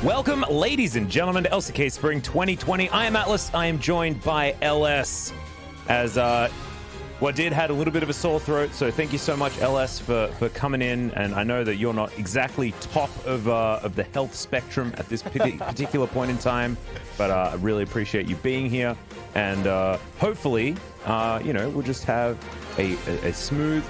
Welcome, ladies and gentlemen, to LCK Spring 2020. I am Atlas. I am joined by LS. As Wadid had a little bit of a sore throat, so thank you so much, LS, for coming in. And I know that you're not exactly top of the health spectrum at this particular point in time, but I really appreciate you being here. And hopefully, we'll just have a smooth,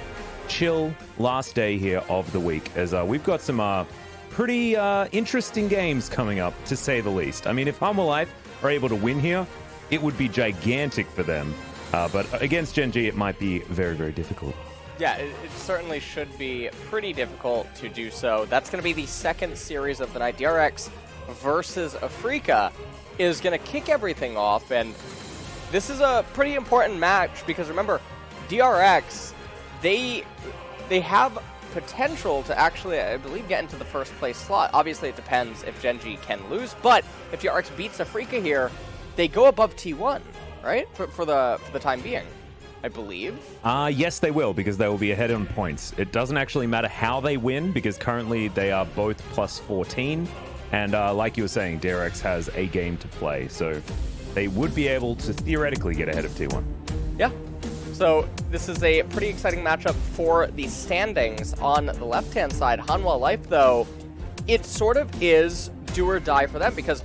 chill last day here of the week, as we've got some pretty interesting games coming up, to say the least. I mean, if Humble Life are able to win here, it would be gigantic for them. But against Gen G, it might be very, very difficult. Yeah, it certainly should be pretty difficult to do so. That's going to be the second series of the night. DRX versus Afreeca is going to kick everything off, and this is a pretty important match because, remember, DRX, they have potential to actually, I believe, get into the first place slot. Obviously, it depends if Gen G can lose, but if DRX beats Afreeca here, they go above T1, right? For the time being, I believe. Yes, they will, because they will be ahead on points. It doesn't actually matter how they win, because currently they are both plus 14, and like you were saying, DRX has a game to play, so they would be able to theoretically get ahead of T1. Yeah. So this is a pretty exciting matchup for the standings on the left-hand side. Hanwha Life, though, it sort of is do or die for them because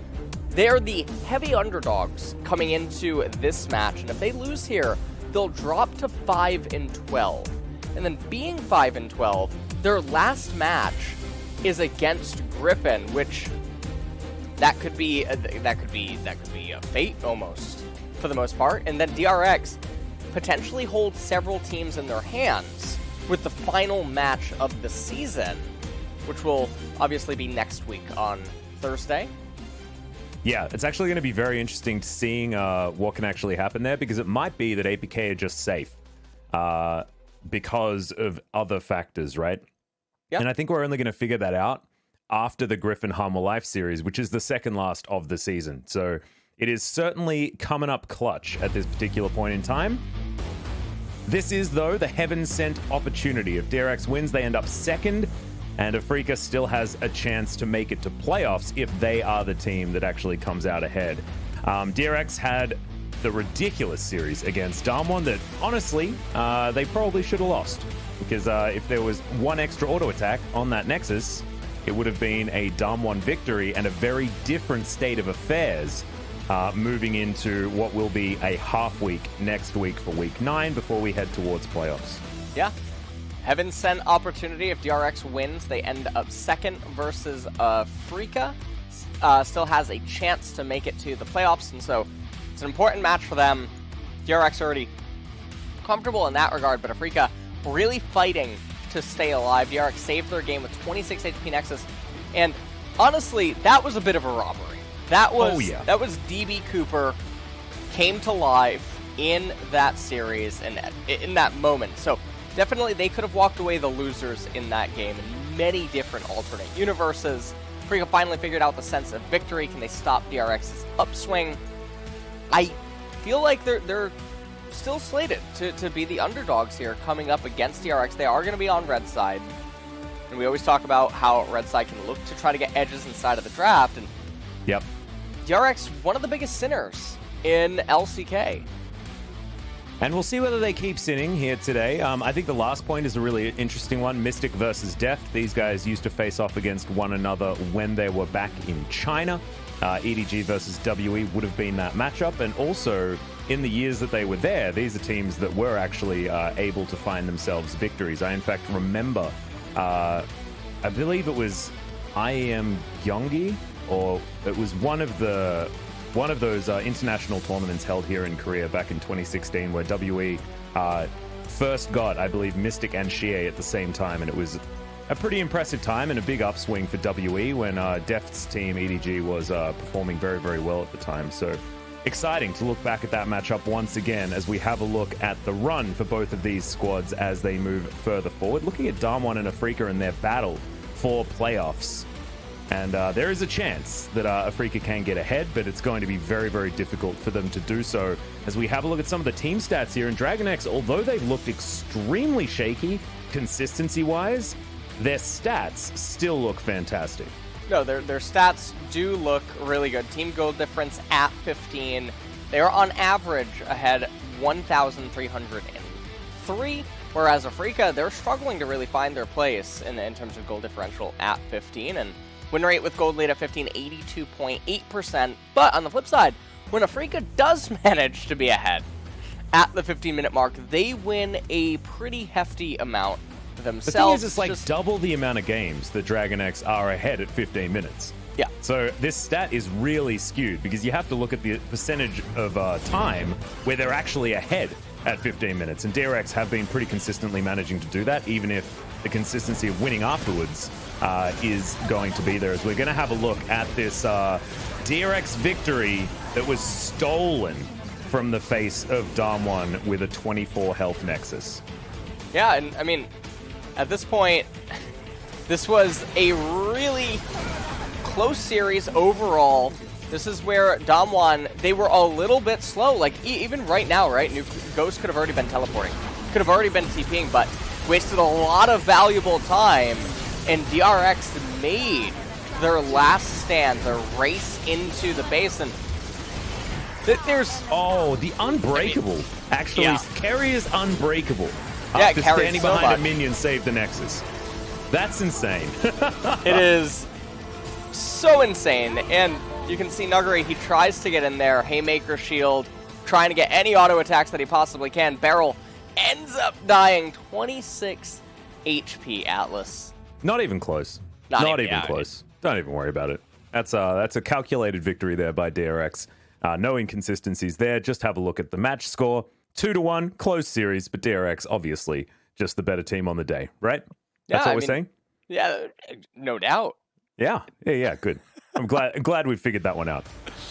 they're the heavy underdogs coming into this match. And if they lose here, they'll drop to 5-12. And then being 5-12, their last match is against Griffin, which that could be a fate almost for the most part. And then DRX potentially hold several teams in their hands with the final match of the season, which will obviously be next week on Thursday. Yeah, it's actually going to be very interesting to seeing what can actually happen there, because it might be that APK are just safe because of other factors, right? Yep. And I think we're only going to figure that out after the Griffin Humble Life series, which is the second last of the season. So it is certainly coming up clutch at this particular point in time. This is, though, the heaven-sent opportunity. If DRX wins, they end up second, and Afreeca still has a chance to make it to playoffs if they are the team that actually comes out ahead. DRX had the ridiculous series against Damwon that, honestly, they probably should have lost, because if there was one extra auto attack on that Nexus, it would have been a Damwon victory and a very different state of affairs moving into what will be a half week next week for week 9 before we head towards playoffs. Yeah. Heaven sent opportunity. If DRX wins, they end up second versus Afreeca. Still has a chance to make it to the playoffs, and so it's an important match for them. DRX already comfortable in that regard, but Afreeca really fighting to stay alive. DRX saved their game with 26 HP Nexus, and honestly, that was a bit of a robbery. That was DB Cooper came to life in that series and in that moment. So definitely they could have walked away the losers in that game in many different alternate universes. Afreeca finally figured out the sense of victory. Can they stop DRX's upswing? I feel like they're still slated to be the underdogs here coming up against DRX. They are going to be on red side. And we always talk about how red side can look to try to get edges inside of the draft. And yep, DRX, one of the biggest sinners in LCK. And we'll see whether they keep sinning here today. I think the last point is a really interesting one. Mystic versus Death. These guys used to face off against one another when they were back in China. EDG versus WE would have been that matchup. And also, in the years that they were there, these are teams that were actually able to find themselves victories. I, in fact, remember, I believe it was IEM Gyeonggi, or it was one of those international tournaments held here in Korea back in 2016, where WE first got, I believe, Mystic and Xie at the same time, and it was a pretty impressive time and a big upswing for WE when Deft's team EDG was performing very, very well at the time. So exciting to look back at that matchup once again as we have a look at the run for both of these squads as they move further forward. Looking at Damwon and Afreeca in their battle for playoffs. And there is a chance that Afreeca can get ahead, but it's going to be very, very difficult for them to do so. As we have a look at some of the team stats here in DragonX, although they've looked extremely shaky consistency-wise, their stats still look fantastic. No, their stats do look really good. Team goal difference at 15. They are on average ahead 1,303, whereas Afreeca, they're struggling to really find their place in terms of goal differential at 15, and win rate with gold lead at 15, 82.8%. But on the flip side, when Afreeca does manage to be ahead at the 15-minute mark, they win a pretty hefty amount themselves. The thing is, it's like double the amount of games that DragonX are ahead at 15 minutes. Yeah. So this stat is really skewed because you have to look at the percentage of time where they're actually ahead at 15 minutes. And DRX have been pretty consistently managing to do that, even if the consistency of winning afterwards is going to be there. As we're going to have a look at this DRX victory that was stolen from the face of Damwon with a 24 health Nexus. Yeah, and I mean, at this point, this was a really close series overall. This is where Damwon, they were a little bit slow. Like, even right now, right? Ghost could have already been teleporting. Could have already been TPing, but wasted a lot of valuable time. And DRX made their last stand, their race into the base. And there's... Oh, the Unbreakable. Actually, Yeah. Carrier's Unbreakable. Yeah, After Carrier's standing so behind much. a minion, save the Nexus. That's insane. It is so insane. And you can see Nuggery, he tries to get in there. Haymaker shield, trying to get any auto attacks that he possibly can. Barrel ends up dying. 26 HP, Atlas. Not even close. Not Not even- even yeah, close. Don't even worry about it. That's a calculated victory there by DRX. No inconsistencies there. Just have a look at the match score. 2-1, close series, but DRX obviously just the better team on the day, right? That's Yeah, what I we're mean- saying? Yeah, no doubt. Yeah, good. I'm glad we figured that one out.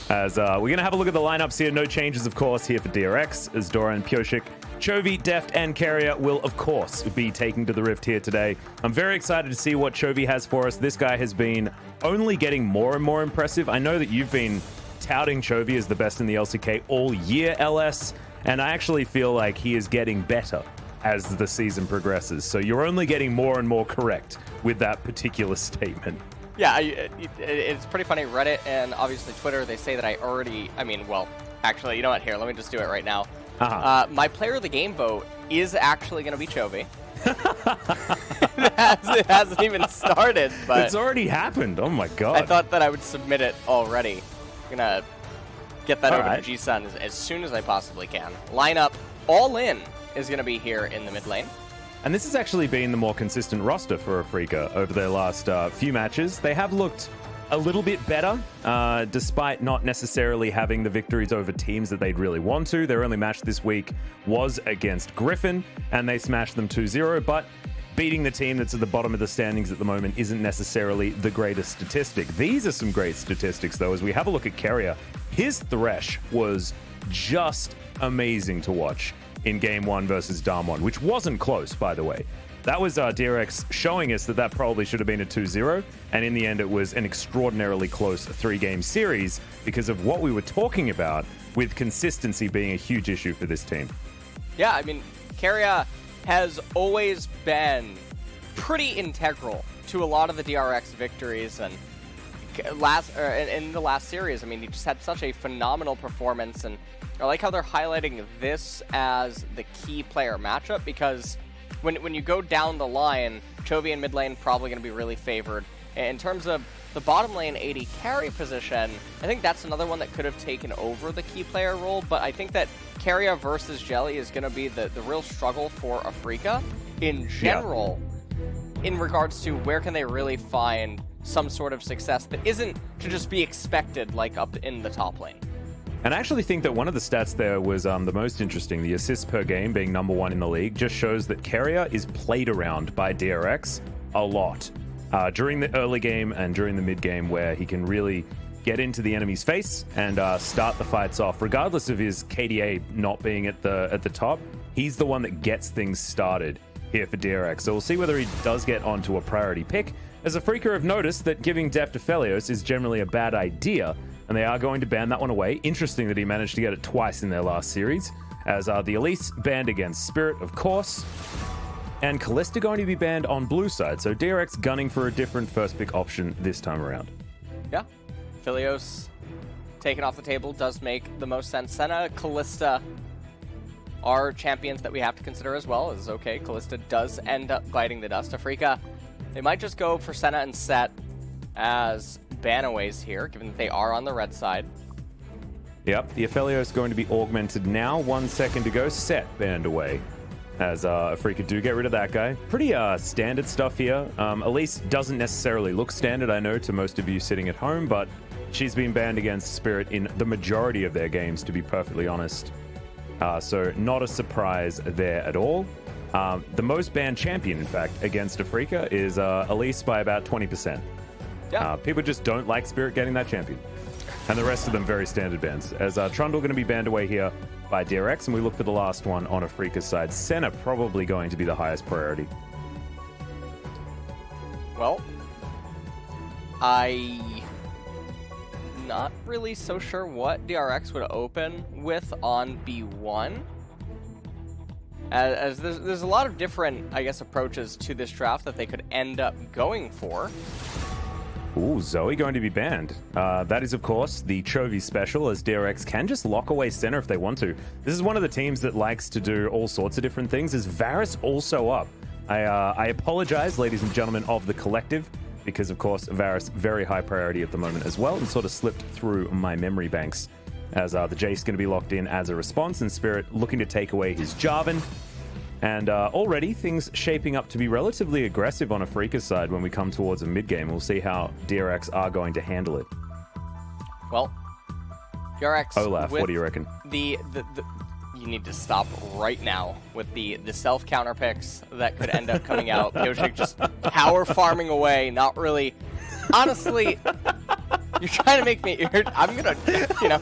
As we're going to have a look at the lineups here. No changes, of course, here for DRX, as Doran, Pioshik, Chovy, Deft, and Carrier will, of course, be taking to the Rift here today. I'm very excited to see what Chovy has for us. This guy has been only getting more and more impressive. I know that you've been touting Chovy as the best in the LCK all year, LS, and I actually feel like he is getting better as the season progresses. So you're only getting more and more correct with that particular statement. Yeah, it's pretty funny. Reddit and obviously Twitter, they say that actually, you know what? Here, let me just do it right now. My player of the game vote is actually going to be Chovy. It hasn't even started, but It's already happened. Oh my god. I thought that I would submit it already. I'm going to get that over Alright. to G-Sun as soon as I possibly can. Lineup all in is going to be here in the mid lane. And this has actually been the more consistent roster for Afreeca over their last few matches. They have looked a little bit better, despite not necessarily having the victories over teams that they'd really want to. Their only match this week was against Griffin, and they smashed them 2-0, but beating the team that's at the bottom of the standings at the moment isn't necessarily the greatest statistic. These are some great statistics, though, as we have a look at Carrier. His Thresh was just amazing to watch in Game 1 versus Damwon, which wasn't close, by the way. That was DRX showing us that probably should have been a 2-0, and in the end it was an extraordinarily close 3-game series because of what we were talking about with consistency being a huge issue for this team. Yeah, I mean, Carrier has always been pretty integral to a lot of the DRX victories, and in the last series, I mean, he just had such a phenomenal performance, and I like how they're highlighting this as the key player matchup, because when you go down the line, Chovy and mid lane probably going to be really favored. In terms of the bottom lane AD carry position, I think that's another one that could have taken over the key player role, but I think that Carrier versus Jelly is going to be the real struggle for Afreeca in general, in regards to where can they really find some sort of success that isn't to just be expected like up in the top lane. And I actually think that one of the stats there was the most interesting. The assists per game being #1 in the league just shows that Carrier is played around by DRX a lot during the early game and during the mid game, where he can really get into the enemy's face and start the fights off. Regardless of his KDA not being at the top, he's the one that gets things started here for DRX. So we'll see whether he does get onto a priority pick, as Afreeca have noticed that giving Deft to Felios is generally a bad idea, and they are going to ban that one away. Interesting that he managed to get it twice in their last series, as the Elise banned against Spirit, of course. And Callista going to be banned on blue side, so DRX gunning for a different first pick option this time around. Yeah. Philios taken off the table does make the most sense. Senna, Callista are champions that we have to consider as well. It's okay, Callista does end up biting the dust. Afreeca, they might just go for Senna and Set as banaways here, given that they are on the red side. Yep, the Aphelios is going to be augmented now. 1 second to go. Set banned away. As Afreeca do get rid of that guy. Pretty standard stuff here. Elise doesn't necessarily look standard, I know, to most of you sitting at home, but she's been banned against Spirit in the majority of their games, to be perfectly honest. So not a surprise there at all. The most banned champion, in fact, against Afreeca is Elise by about 20%. Yeah. People just don't like Spirit getting that champion. And the rest of them very standard bans. As Trundle going to be banned away here by DRX, and we look for the last one on Afreeca's side. Senna probably going to be the highest priority. Well, I'm not really so sure what DRX would open with on B1. As there's a lot of different, I guess, approaches to this draft that they could end up going for. Ooh, Zoe going to be banned. That is, of course, the Chovy special, as DRX can just lock away center if they want to. This is one of the teams that likes to do all sorts of different things. Is Varus also up? I apologize, ladies and gentlemen of the collective, because, of course, Varus very high priority at the moment as well, and sort of slipped through my memory banks, as the Jace going to be locked in as a response, and Spirit looking to take away his Jarvan. And already things shaping up to be relatively aggressive on Afreeca's side when we come towards a mid-game. We'll see how DRX are going to handle it. Well, DRX... Olaf, what do you reckon? You need to stop right now with the self-counter picks that could end up coming out. Yoshik just power farming away, not really... Honestly, you're trying to make me... I'm gonna, you know...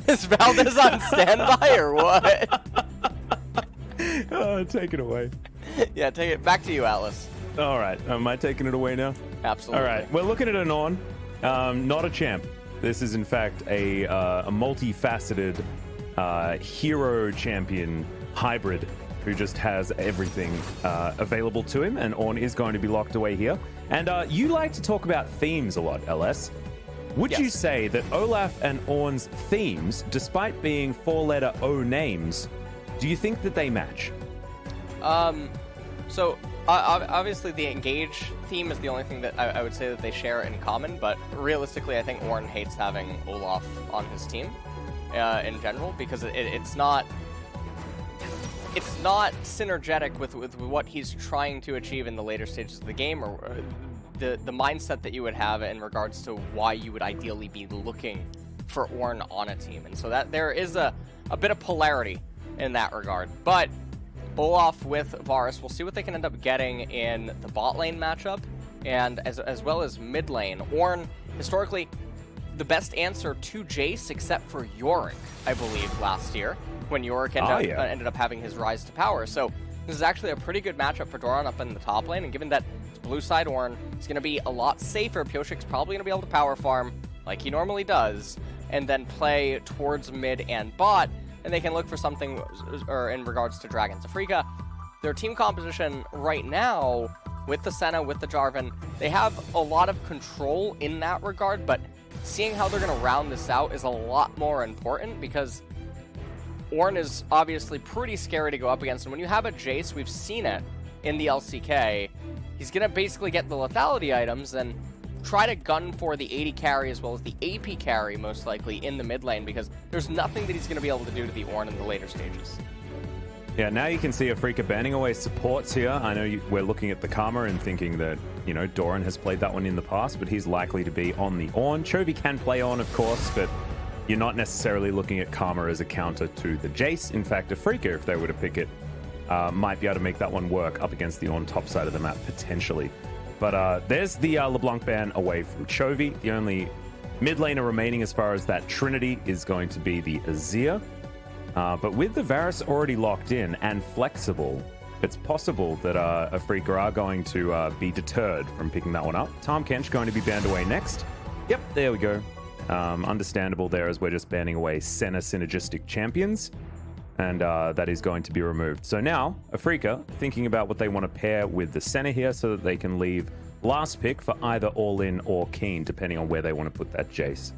Is Valdez on standby or what? Take it away. Yeah, take it back to you, Atlas. All right. Am I taking it away now? Absolutely. All right. We're looking at an On. Not a champ. This is, in fact, a multifaceted hero champion hybrid who just has everything available to him, and On is going to be locked away here. And you like to talk about themes a lot, LS. Would you say that Olaf and Ornn's themes, despite being four-letter O names, do you think that they match? So obviously the engage theme is the only thing that I would say that they share in common, but realistically I think Ornn hates having Olaf on his team in general, because it's not synergetic with what he's trying to achieve in the later stages of the game, or the mindset that you would have in regards to why you would ideally be looking for Ornn on a team. And so that there is a bit of polarity in that regard. But Olaf with Varus, we'll see what they can end up getting in the bot lane matchup, and as well as mid lane. Ornn, historically, the best answer to Jace, except for Yorick, I believe, last year, when Yorick ended up having his rise to power. So this is actually a pretty good matchup for Doran up in the top lane, and given that it's blue side Ornn, it's going to be a lot safer. Pioshik's probably going to be able to power farm like he normally does, and then play towards mid and bot, and they can look for something or in regards to Dragons. Afreeca, their team composition right now, with the Senna, with the Jarvan, they have a lot of control in that regard, but seeing how they're going to round this out is a lot more important, because Ornn is obviously pretty scary to go up against, and when you have a Jace, we've seen it in the LCK, he's going to basically get the lethality items and try to gun for the 80 carry as well as the AP carry, most likely, in the mid lane, because there's nothing that he's going to be able to do to the Ornn in the later stages. Yeah, now you can see Afreeca banning away supports here. I know we're looking at the Karma and thinking that, you know, Doran has played that one in the past, but he's likely to be on the Ornn. Chovy can play on, of course, but you're not necessarily looking at Karma as a counter to the Jace. In fact, Afreeca, if they were to pick it, might be able to make that one work up against the Ornn top side of the map, potentially. But there's the LeBlanc ban away from Chovy. The only mid laner remaining as far as that Trinity is going to be the Azir. But with the Varus already locked in and flexible, it's possible that Afreeca are going to be deterred from picking that one up. Tahm Kench going to be banned away next. Yep, there we go. Understandable there, as we're just banning away Senna synergistic champions. and that is going to be removed. So now, Afreeca thinking about what they want to pair with the center here so that they can leave last pick for either All-In or Keen, depending on where they want to put that Jace.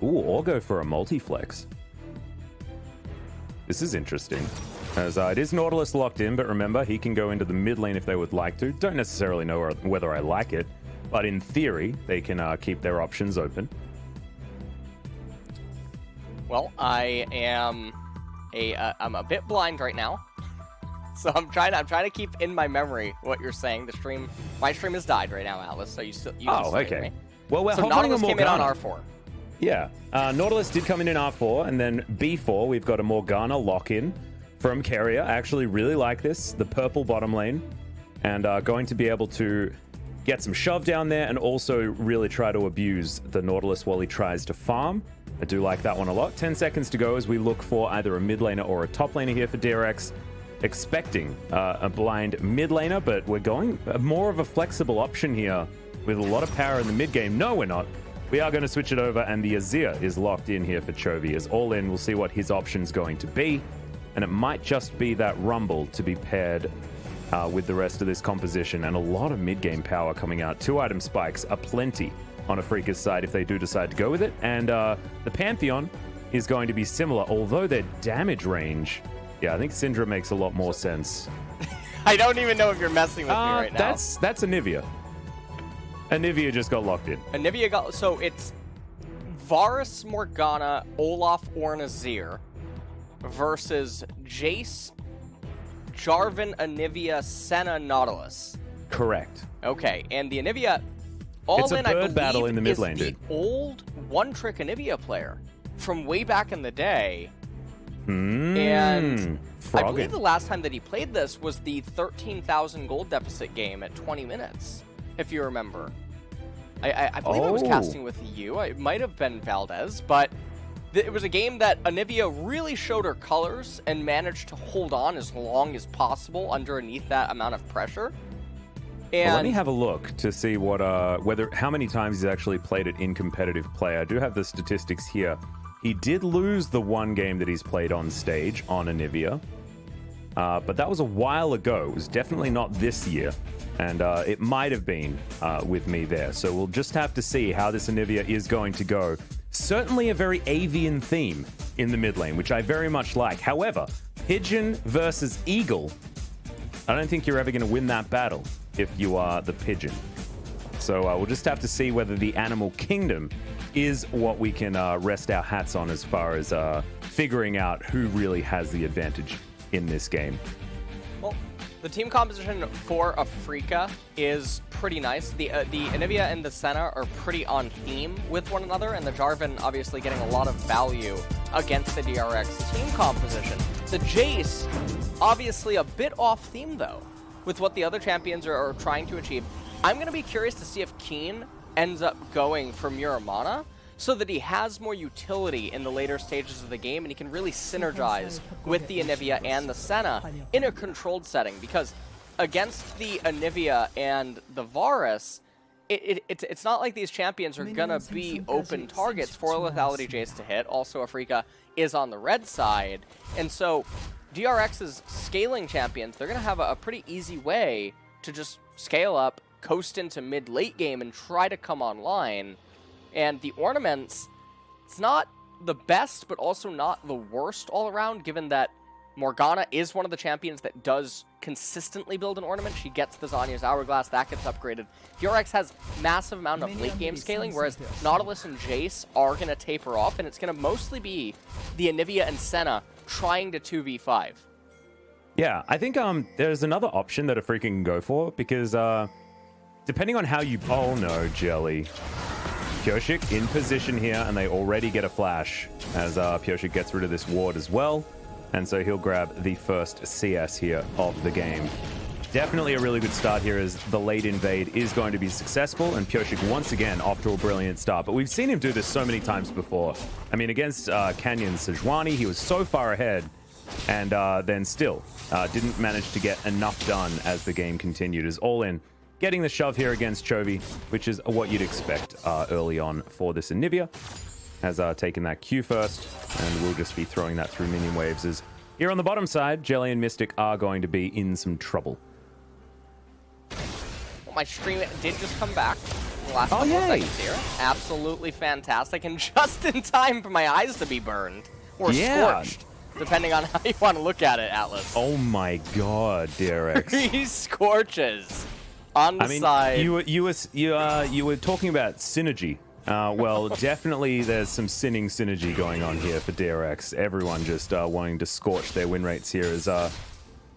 Ooh, or go for a multi-flex. This is interesting, as it is Nautilus locked in, but remember, he can go into the mid lane if they would like to. Don't necessarily know whether I like it, but in theory, they can keep their options open. Well, I'm a bit blind right now, so I'm trying to keep in my memory what you're saying. My stream has died right now, Alice. So you can okay. hear me. Well, we're so hovering Nautilus on came in on Morgana. R4. Yeah, Nautilus did come in R4, and then B4, we've got a Morgana lock-in from Carrier. I actually really like this, the purple bottom lane, and going to be able to get some shove down there and also really try to abuse the Nautilus while he tries to farm. I do like that one a lot. 10 seconds to go as we look for either a mid laner or a top laner here for DRX. Expecting a blind mid laner, but we're going more of a flexible option here with a lot of power in the mid game. No, we're not. We are going to switch it over, and the Azir is locked in here for Chovy. As All-In, we'll see what his option's going to be, and it might just be that Rumble to be paired with the rest of this composition, and a lot of mid-game power coming out. 2-item spikes are plenty on Afreeca's side if they do decide to go with it, and the Pantheon is going to be similar, although their damage range, yeah, I think Syndra makes a lot more sense. I don't even know if you're messing with me right now. That's Anivia. Anivia just got locked in. Anivia got... So it's Varus, Morgana, Olaf, or Azir versus Jace, Jarvan, Anivia, Senna, Nautilus. Correct. Okay, and the Anivia... It's a bird battle in the mid lane, dude. The old one-trick Anivia player from way back in the day. And I believe the last time that he played this was the 13,000 gold deficit game at 20 minutes. If you remember. I believe I was casting with you. It might have been Valdez, but it was a game that Anivia really showed her colors and managed to hold on as long as possible underneath that amount of pressure. And let me have a look to see what how many times he's actually played it in competitive play. I do have the statistics here. He did lose the one game that he's played on stage on Anivia. But that was a while ago. It was definitely not this year. And it might have been with me there. So we'll just have to see how this Anivia is going to go. Certainly a very avian theme in the mid lane, which I very much like. However, Pigeon versus Eagle, I don't think you're ever going to win that battle if you are the Pigeon. So we'll just have to see whether the Animal Kingdom is what we can rest our hats on as far as figuring out who really has the advantage in this game. Well, the team composition for Afreeca is pretty nice. The Anivia and the Senna are pretty on theme with one another, and the Jarvan obviously getting a lot of value against the DRX team composition. The Jace, obviously a bit off theme though, with what the other champions are trying to achieve. I'm going to be curious to see if Keen ends up going for Muramana, so that he has more utility in the later stages of the game, and he can really synergize with the Anivia and the Senna in a controlled setting. Because against the Anivia and the Varus, it's not like these champions are gonna be open targets for lethality Jace to hit. Also, Afreeca is on the red side, and so DRX's scaling champions, they're gonna have a pretty easy way to just scale up, coast into mid-late game, and try to come online. And the ornaments, it's not the best, but also not the worst all around, given that Morgana is one of the champions that does consistently build an ornament. She gets the Zanya's Hourglass, that gets upgraded. DRX has massive amount of late game scaling, whereas Nautilus and Jace are going to taper off, and it's going to mostly be the Anivia and Senna trying to 2v5. Yeah, I think there's another option that Afreeca can go for, because depending on how you... Oh no, Jelly. Pyosik in position here, and they already get a flash as Pyosik gets rid of this ward as well. And so he'll grab the first CS here of the game. Definitely a really good start here as the late invade is going to be successful, and Pyosik once again off to a brilliant start. But we've seen him do this so many times before. I mean, against Canyon Sejuani, he was so far ahead, and then still didn't manage to get enough done as the game continued. As All In getting the shove here against Chovy, which is what you'd expect early on for this Anivia. Has taken that Q first, and we'll just be throwing that through minion waves. As here on the bottom side, Jelly and Mystic are going to be in some trouble. Well, my stream did just come back in the last couple of seconds here. Absolutely fantastic, and just in time for my eyes to be burned. Or scorched, depending on how you want to look at it, Atlas. Oh my god, DRX. 3 scorches on the side. You were talking about synergy. Well, definitely there's some sinning synergy going on here for DRX. Everyone just wanting to scorch their win rates here as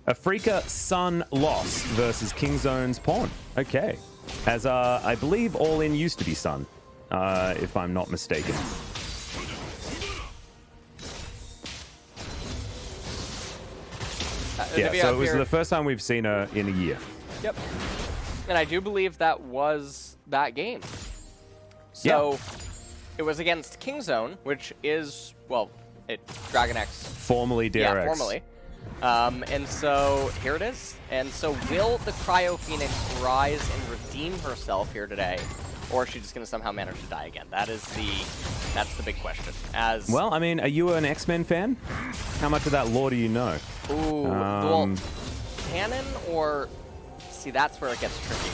Afreeca Sun loss versus Kingzone's Pawn. Okay. As I believe All In used to be Sun, if I'm not mistaken. Yeah, so it was the first time we've seen her in a year. Yep. And I do believe that was that game. So it was against Kingzone, which is, well, DragonX. Formerly DRX. Yeah, formerly. And so here it is. And so will the Cryo Phoenix rise and redeem herself here today? Or is she just going to somehow manage to die again? That's the big question. Well, I mean, are you an X-Men fan? How much of that lore do you know? Ooh, well, canon or... See, that's where it gets tricky.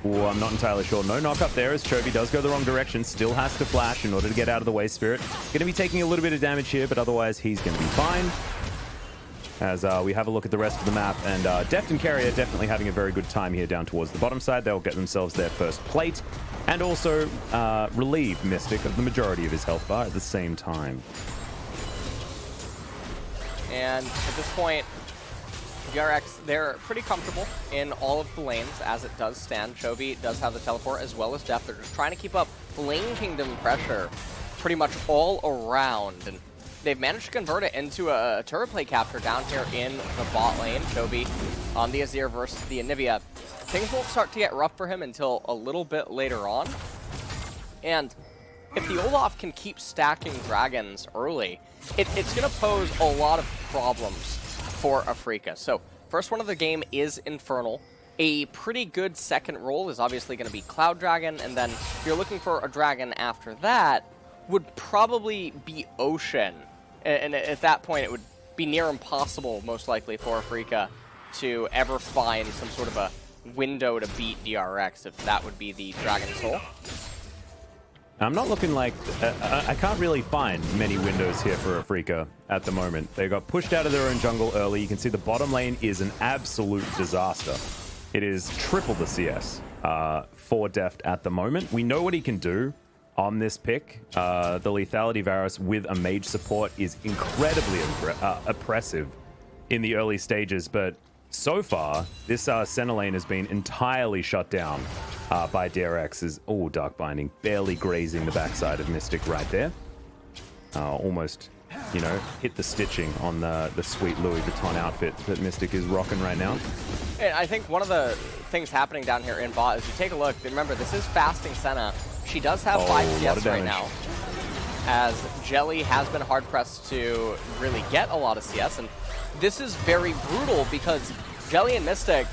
Oh, I'm not entirely sure. No knock up there as Chovy does go the wrong direction. Still has to flash in order to get out of the way. Spirit going to be taking a little bit of damage here, but otherwise he's going to be fine. As we have a look at the rest of the map, and Deft and Carrier definitely having a very good time here down towards the bottom side. They'll get themselves their first plate and also relieve Mystic of the majority of his health bar at the same time. And at this point, DRX, they're pretty comfortable in all of the lanes as it does stand. Chovy does have the teleport as well as Deft. They're just trying to keep up Lane Kingdom pressure pretty much all around. And they've managed to convert it into a turret play capture down here in the bot lane. Chovy on the Azir versus the Anivia. Things won't start to get rough for him until a little bit later on. And if the Olaf can keep stacking dragons early, it's going to pose a lot of problems for Afreeca. So first one of the game is Infernal. A pretty good second role is obviously going to be Cloud Dragon, and then if you're looking for a dragon after that, would probably be Ocean. And at that point, it would be near impossible, most likely, for Afreeca to ever find some sort of a window to beat DRX, if that would be the Dragon Soul. I'm not looking like... I can't really find many windows here for Afreeca at the moment. They got pushed out of their own jungle early. You can see the bottom lane is an absolute disaster. It is triple the CS for Deft at the moment. We know what he can do on this pick. The Lethality Varus with a mage support is incredibly oppressive in the early stages, but so far, this center lane has been entirely shut down by DRX. Oh, Dark Binding barely grazing the backside of Mystic right there. Almost, you know, hit the stitching on the sweet Louis Vuitton outfit that Mystic is rocking right now. And I think one of the things happening down here in bot is you take a look. Remember, this is fasting Senna. She does have 5 CS right now, as Jelly has been hard-pressed to really get a lot of CS, and this is very brutal because Jelly and Mystic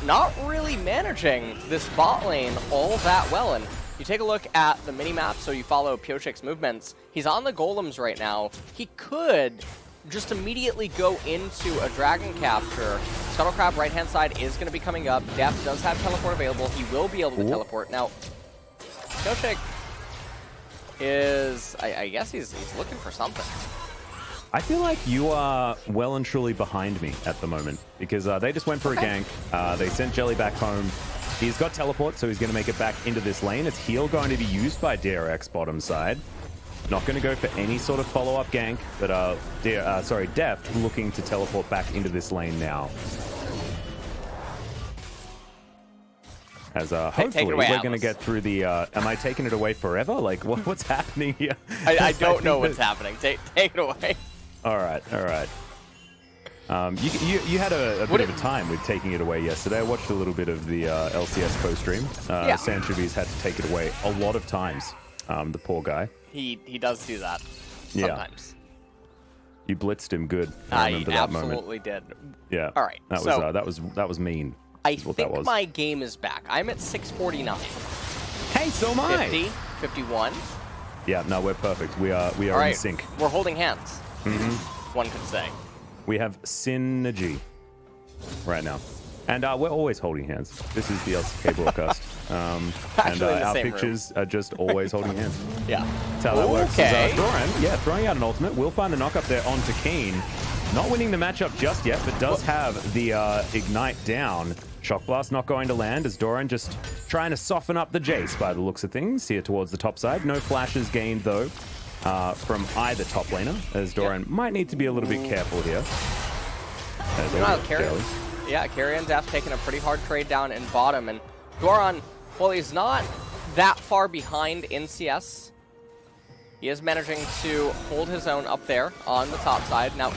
not really managing this bot lane all that well. And you take a look at the mini-map, so you follow Piochik's movements. He's on the golems right now. He could just immediately go into a dragon capture. Scuttlecrab right-hand side is going to be coming up. Deft does have teleport available. He will be able to teleport. Now, Piochik is, I guess he's looking for something. I feel like you are well and truly behind me at the moment, because they just went for a gank. They sent Jelly back home. He's got teleport, so he's going to make it back into this lane. Is heal going to be used by DRX bottom side? Not going to go for any sort of follow-up gank, but Deft looking to teleport back into this lane now. As hopefully we're going to get through the... am I taking it away forever? Like, what's happening here? I don't know what's happening. Take it away. All right, all right. You had a bit of a time with taking it away yesterday. I watched a little bit of the LCS co-stream. Sanchovi's had to take it away a lot of times. The poor guy. He does do that sometimes. You blitzed him good. I remember that moment. Absolutely did. Yeah. All right. That was mean. I think my game is back. I'm at 649. Hey, so am I. 50, 51. Yeah, no, we're perfect. We are in sync. We're holding hands. Mm-hmm. One could say. We have synergy right now. And we're always holding hands. This is the LCK broadcast. And our pictures are just always holding hands. Yeah. That's how that works. Doran, throwing out an ultimate. Will find the knock up there onto Keen. Not winning the matchup just yet, but does have the Ignite down. Shock Blast not going to land as Doran just trying to soften up the Jace by the looks of things here towards the top side. No flashes gained, though, from either top laner, as Doran might need to be a little bit careful here. Carry and Def taking a pretty hard trade down in bottom, and Doran, well, he's not that far behind in CS. He is managing to hold his own up there on the top side. Now,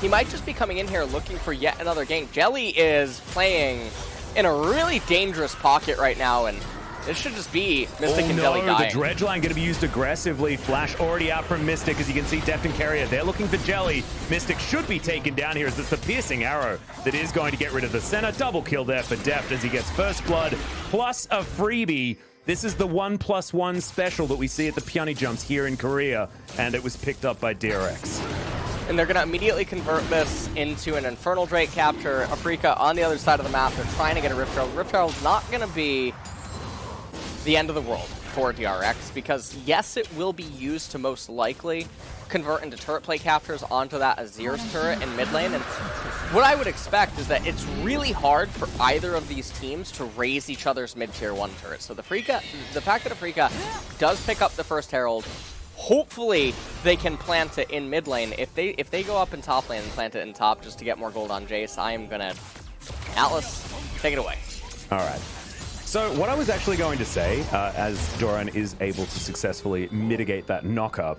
he might just be coming in here looking for yet another gank. Jelly is playing in a really dangerous pocket right now, and this should just be Mystic and Jelly dying. The dredge line going to be used aggressively. Flash already out from Mystic, as you can see, Deft and Carrier. They're looking for Jelly. Mystic should be taken down here, as it's the piercing arrow that is going to get rid of the center. Double kill there for Deft as he gets first blood, plus a freebie. This is the 1+1 special that we see at the Peony Jumps here in Korea, and it was picked up by DRX. And they're going to immediately convert this into an Infernal Drake capture. Afreeca on the other side of the map. They're trying to get a Rift Herald. Rift Herald's not going to be the end of the world for DRX, because yes, it will be used to most likely convert into turret play captures onto that Azir's turret in mid lane. And what I would expect is that it's really hard for either of these teams to raise each other's mid-tier 1 turrets. So the fact that Afreeca does pick up the first Herald, hopefully they can plant it in mid lane. If they go up in top lane and plant it in top just to get more gold on Jace, I am gonna... Atlas, take it away. All right. So what I was actually going to say, as Doran is able to successfully mitigate that knock-up,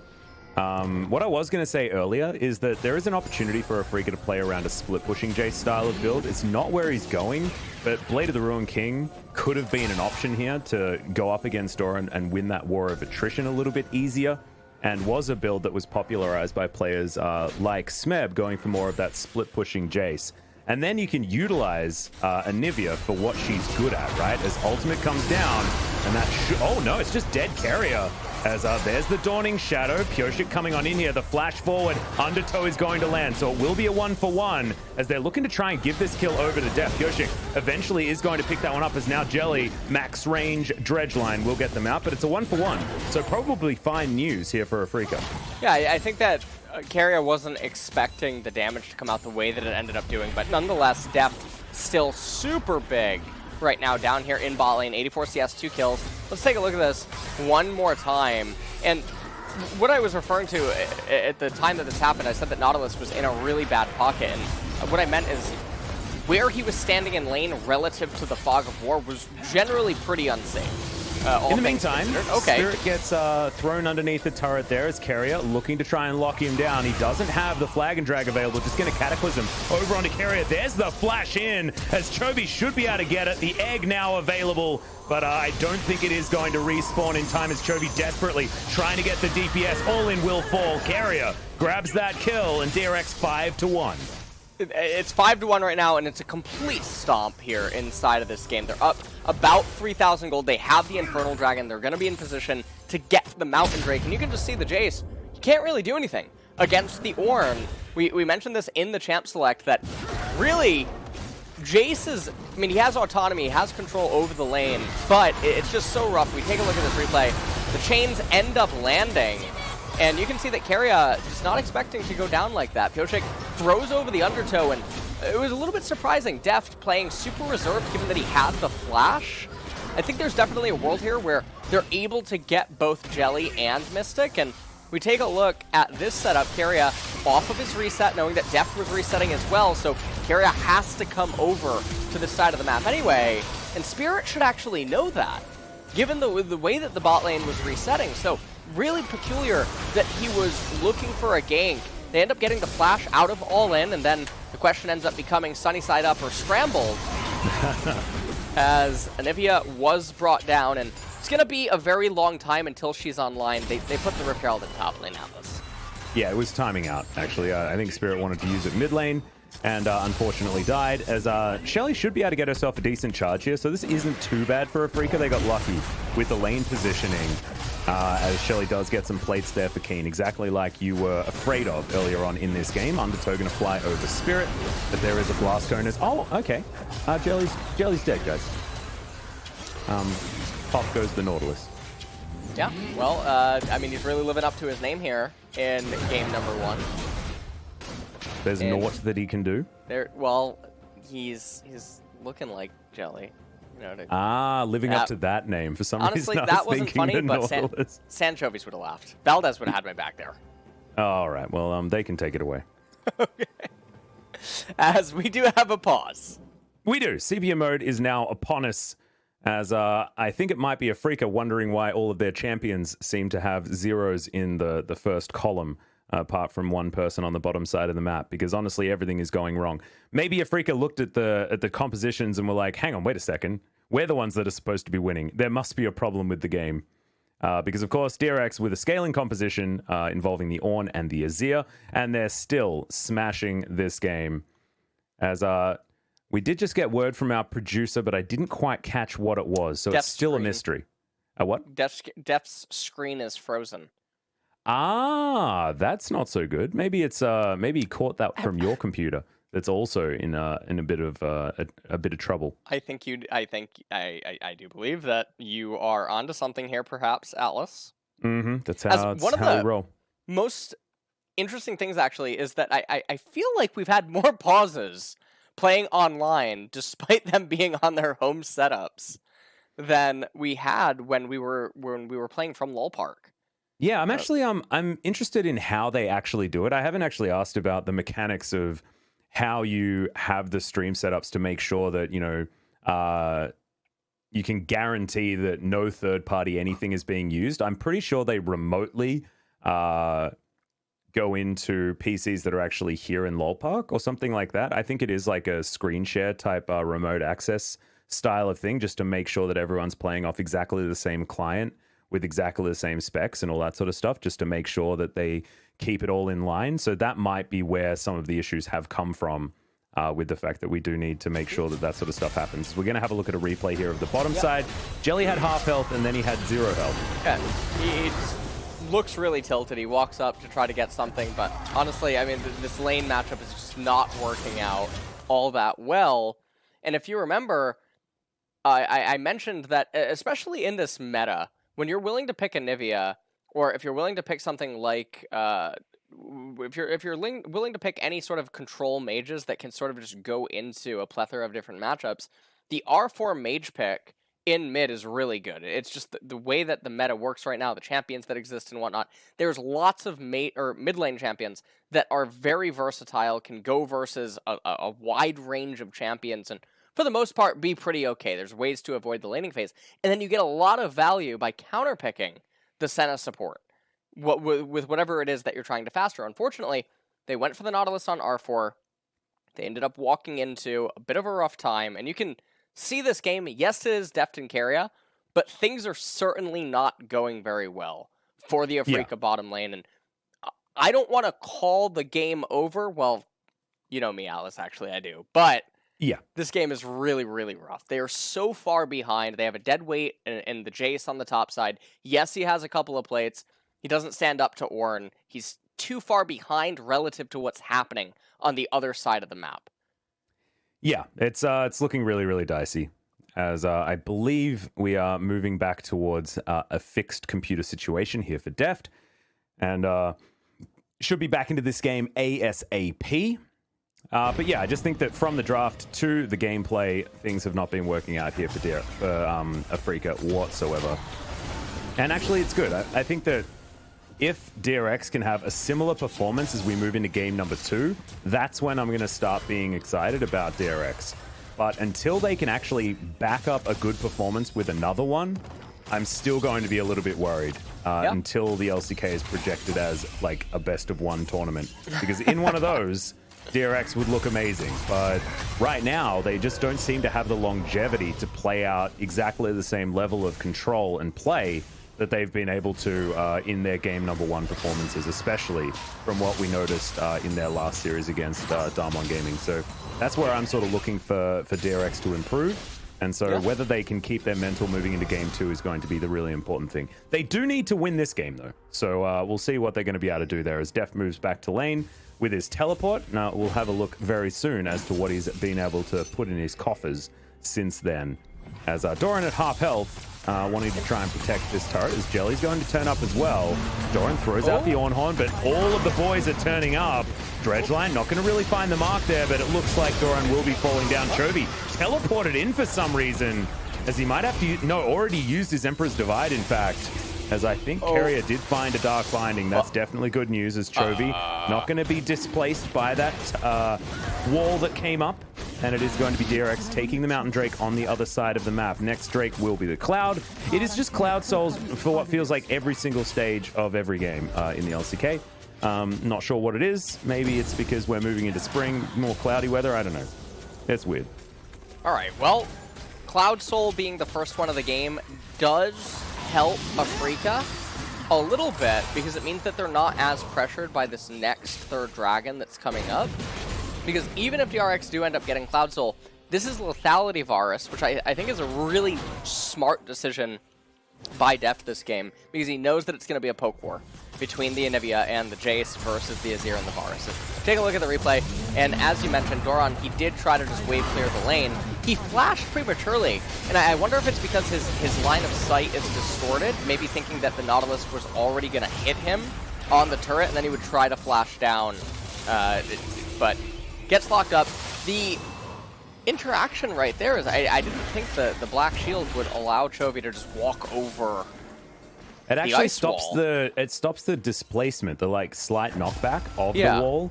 what I was going to say earlier is that there is an opportunity for Afreeca to play around a split-pushing Jace style of build. It's not where he's going, but Blade of the Ruined King could have been an option here to go up against Doran and win that war of attrition a little bit easier, and was a build that was popularized by players like Smeb, going for more of that split-pushing Jace. And then you can utilize Anivia for what she's good at, right? As ultimate comes down, and that oh no, it's just dead Carrier. As there's the Dawning Shadow. Pyosik coming on in here. The flash forward. Undertow is going to land. So it will be a 1-for-1 as they're looking to try and give this kill over to Def. Pyosik eventually is going to pick that one up, as now Jelly, max range, dredge line will get them out. But it's a 1-for-1. So probably fine news here for Afreeca. Yeah, I think that Carrier wasn't expecting the damage to come out the way that it ended up doing. But nonetheless, Def still super big right now down here in bot lane. 84 CS, 2 kills. Let's take a look at this one more time. And what I was referring to at the time that this happened, I said that Nautilus was in a really bad pocket. And what I meant is where he was standing in lane relative to the Fog of War was generally pretty unsafe. In the meantime, Spirit gets thrown underneath the turret there as Carrier looking to try and lock him down. He doesn't have the Flag and Drag available, just going to Cataclysm over onto Carrier. There's the flash in, as Chovy should be able to get it. The egg now available, but I don't think it is going to respawn in time, as Chovy desperately trying to get the DPS. All in will fall. Carrier grabs that kill, and DRX 5-1. It's 5-1 right now, and it's a complete stomp here inside of this game. They're up about 3,000 gold. They have the Infernal Dragon. They're going to be in position to get the Mountain Drake, and you can just see the Jace. You can't really do anything against the Ornn. We mentioned this in the Champ Select, that really Jace is, I mean, he has autonomy, he has control over the lane, but it's just so rough. We take a look at this replay. The chains end up landing, and you can see that Carrier is not expecting to go down like that. Pyosik throws over the Undertow, and it was a little bit surprising. Deft playing super reserved, given that he had the flash. I think there's definitely a world here where they're able to get both Jelly and Mystic, and we take a look at this setup. Carrier off of his reset, knowing that Deft was resetting as well, so Carrier has to come over to this side of the map anyway, and Spirit should actually know that, given the way that the bot lane was resetting. So really peculiar that he was looking for a gank. They end up getting the flash out of all in, and then the question ends up becoming sunny side up or scrambled as Anivia was brought down, and it's going to be a very long time until she's online. They put the Rift Herald in top lane, Atlas. Yeah, it was timing out, actually. I think Spirit wanted to use it mid lane and unfortunately died, as Shelly should be able to get herself a decent charge here, so this isn't too bad for Afreeca. They got lucky with the lane positioning, as Shelly does get some plates there for Keen, exactly like you were afraid of earlier on in this game. Undertow gonna fly over Spirit, but there is a blast cone as... Oh, okay. Jelly's dead, guys. Pop goes the Nautilus. Yeah, well, I mean, he's really living up to his name here in game number 1. There's naught that he can do. Well, he's looking like Jelly. You know, living up to that name. For some honestly, reason, that wasn't funny, but Nautilus. Sanchovis would have laughed. Valdez would have had my back there. All right, well, they can take it away. Okay. As we do have a pause. We do. Sepia mode is now upon us, as I think it might be Afreeca wondering why all of their champions seem to have zeros in the first column, apart from one person on the bottom side of the map, because honestly, everything is going wrong. Maybe Afreeca looked at the compositions and were like, hang on, wait a second. We're the ones that are supposed to be winning. There must be a problem with the game. Because, of course, DRX with a scaling composition involving the Ornn and the Azir, and they're still smashing this game. As we did just get word from our producer, but I didn't quite catch what it was, so it's still a mystery. What? Def's screen is frozen. Ah, that's not so good. Maybe it's maybe he caught that from your computer. That's also in a bit of a bit of trouble. I do believe that you are onto something here, perhaps, Atlas. Mm-hmm. That's how we roll. Most interesting things actually is that I feel like we've had more pauses playing online, despite them being on their home setups, than we had when we were playing from LoL Park. Yeah, I'm actually I'm interested in how they actually do it. I haven't actually asked about the mechanics of how you have the stream setups to make sure that, you know, you can guarantee that no third party anything is being used. I'm pretty sure they remotely go into PCs that are actually here in LoL Park or something like that. I think it is like a screen share type remote access style of thing, just to make sure that everyone's playing off exactly the same client with exactly the same specs and all that sort of stuff, just to make sure that they keep it all in line. So that might be where some of the issues have come from, with the fact that we do need to make sure that that sort of stuff happens. We're going to have a look at a replay here of the bottom side. Jelly had half health and then he had 0 health. Yeah, he looks really tilted. He walks up to try to get something, but honestly, I mean, this lane matchup is just not working out all that well. And if you remember, I mentioned that, especially in this meta, when you're willing to pick a Nivea, or if you're willing to pick something like, if you're willing to pick any sort of control mages that can sort of just go into a plethora of different matchups, the R4 mage pick in mid is really good. It's just the way that the meta works right now, the champions that exist and whatnot. There's lots of mid lane champions that are very versatile, can go versus a wide range of champions, and for the most part, be pretty okay. There's ways to avoid the laning phase. And then you get a lot of value by counterpicking the Senna support with whatever it is that you're trying to faster. Unfortunately, they went for the Nautilus on R4. They ended up walking into a bit of a rough time. And you can see this game. Yes, it is Deft and Keria, but things are certainly not going very well for the Afreeca bottom lane. And I don't want to call the game over. Well, you know me, Alice, actually, I do. But yeah, this game is really, really rough. They are so far behind. They have a dead weight and the Jace on the top side. Yes, he has a couple of plates. He doesn't stand up to Ornn. He's too far behind relative to what's happening on the other side of the map. Yeah, it's looking really, really dicey, as I believe we are moving back towards a fixed computer situation here for Deft, and should be back into this game ASAP. But yeah, I just think that from the draft to the gameplay, things have not been working out here for Afreeca whatsoever. And actually, it's good. I think that if DRX can have a similar performance as we move into game number 2, that's when I'm going to start being excited about DRX. But until they can actually back up a good performance with another one, I'm still going to be a little bit worried until the LCK is projected as like a best-of-1 tournament. Because in one of those, DRX would look amazing, but right now they just don't seem to have the longevity to play out exactly the same level of control and play that they've been able to in their game #1 performances, especially from what we noticed in their last series against Damwon Gaming. So that's where I'm sort of looking for DRX to improve. And so whether they can keep their mental moving into game 2 is going to be the really important thing. They do need to win this game, though. So we'll see what they're going to be able to do there as Deft moves back to lane with his teleport. Now, we'll have a look very soon as to what he's been able to put in his coffers since then. As Doran at half health, wanting to try and protect this turret, as Jelly's going to turn up as well. Doran throws out the Ornhorn, but all of the boys are turning up. Dredgeline not going to really find the mark there, but it looks like Doran will be falling down. Chovy teleported in for some reason, as he might have to already used his Emperor's Divide, in fact. As I think Carrier did find a Dark Binding. That's definitely good news, as Chovy not going to be displaced by that wall that came up. And it is going to be DRX taking the Mountain Drake on the other side of the map. Next Drake will be the Cloud. It is just Cloud Souls for what feels like every single stage of every game in the LCK. Not sure what it is. Maybe it's because we're moving into spring, more cloudy weather. I don't know. It's weird. All right, well, Cloud Soul being the first one of the game does help Afreeca a little bit, because it means that they're not as pressured by this next third dragon that's coming up. Because even if DRX do end up getting Cloud Soul, this is Lethality Varus, which I think is a really smart decision by Deft this game, because he knows that it's going to be a poke war between the Anivia and the Jace versus the Azir and the Varus. Take a look at the replay, and as you mentioned, Doran, he did try to just wave clear the lane. He flashed prematurely, and I wonder if it's because his line of sight is distorted, maybe thinking that the Nautilus was already going to hit him on the turret, and then he would try to flash down, but gets locked up. The interaction right there is, I didn't think the Black Shield would allow Chovy to just walk over. It actually stops the displacement, the like slight knockback of the wall.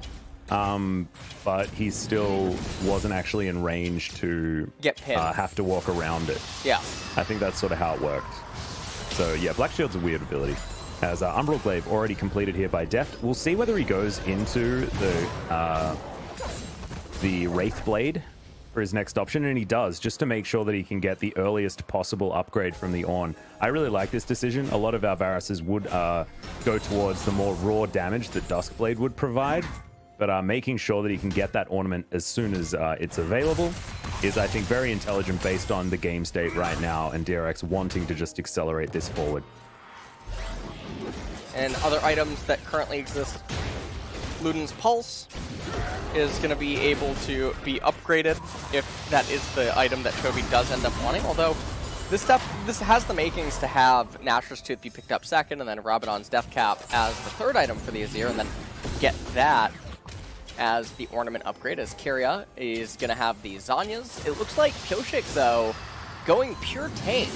But he still wasn't actually in range to get pinned. Have to walk around it. Yeah. I think that's sort of how it worked. So yeah, Black Shield's a weird ability. As Umbral Glaive already completed here by Deft. We'll see whether he goes into the Wraith Blade for his next option, and he does, just to make sure that he can get the earliest possible upgrade from the Ornn. I really like this decision. A lot of our Varuses would go towards the more raw damage that Duskblade would provide, but making sure that he can get that ornament as soon as it's available is, I think, very intelligent based on the game state right now, and DRX wanting to just accelerate this forward. And other items that currently exist, Luden's Pulse is going to be able to be upgraded if that is the item that Chovy does end up wanting. Although this has the makings to have Nashor's Tooth be picked up second, and then Rabadon's Death Cap as the third item for the Azir, and then get that as the ornament upgrade, as Kyria is going to have the Zanyas. It looks like Pyoshik, though, going pure tank.